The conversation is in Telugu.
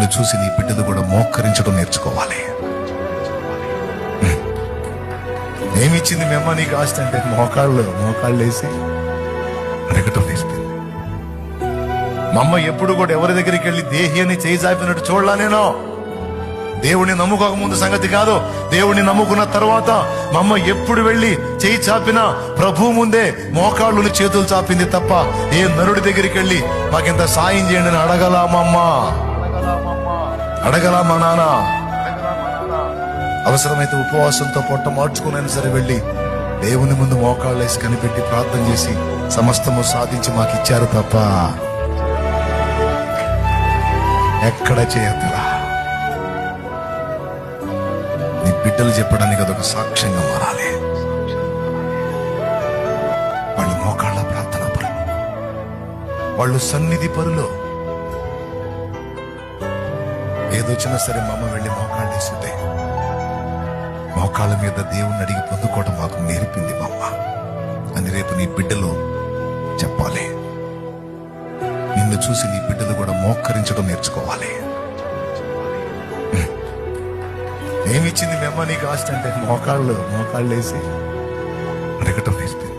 నిన్ను చూసి నీ బిడ్డలు కూడా మోకరించడం నేర్చుకోవాలి. ఏమిచ్చింది మీ అమ్మ నీకు ఆస్తి అంటే? మోకాళ్ళు వేసి అడగటం నేర్పింది. మా అమ్మ ఎప్పుడు కూడా ఎవరి దగ్గరికి వెళ్ళి దేహి అని చేయి చాపినట్టు చూడలా. నేను దేవుడిని నమ్ముకోక ముందు సంగతి కాదు, దేవుడిని నమ్ముకున్న తర్వాత మా అమ్మ ఎప్పుడు వెళ్ళి చేయి చాపినా ప్రభు ముందే మోకాళ్ళుని చేతులు చాపింది తప్ప ఏ నరుడి దగ్గరికి వెళ్ళి మాకింత సాయం చేయండి అని అడగలా మా అమ్మ, అడగలా మా నాన్న. అవసరమైతే ఉపవాసంతో పొట్ట మార్చుకునైనా సరే వెళ్ళి దేవుని ముందు మోకాళ్ళు వేసి కనిపెట్టి ప్రార్థన చేసి సమస్తము సాధించి మాకు ఇచ్చారు తప్ప ఎక్కడ చేయద్దురా. నీ బిడ్డలు చెప్పడానికి అదొక సాక్ష్యంగా మారాలి. వాళ్ళు మోకాళ్ళ ప్రార్థన పరులు, వాళ్ళు సన్నిధి పరులు. ఏదొచ్చినా సరే మా అమ్మ వెళ్ళి మోకాళ్ళు వేస్తుంటే మోకాళ్ళ మీద దేవుణ్ణి అడిగి పొందుకోవడం మాకు నేర్పింది మా అమ్మ అని రేపు నీ బిడ్డలు చెప్పాలి. నిన్ను చూసి నీ బిడ్డలు కూడా మోకరించడం నేర్చుకోవాలి. ఏమిచ్చింది మీ అమ్మ నీకు ఆస్తి అంటే? మోకాళ్ళు వేసి అడగటం నేర్పింది.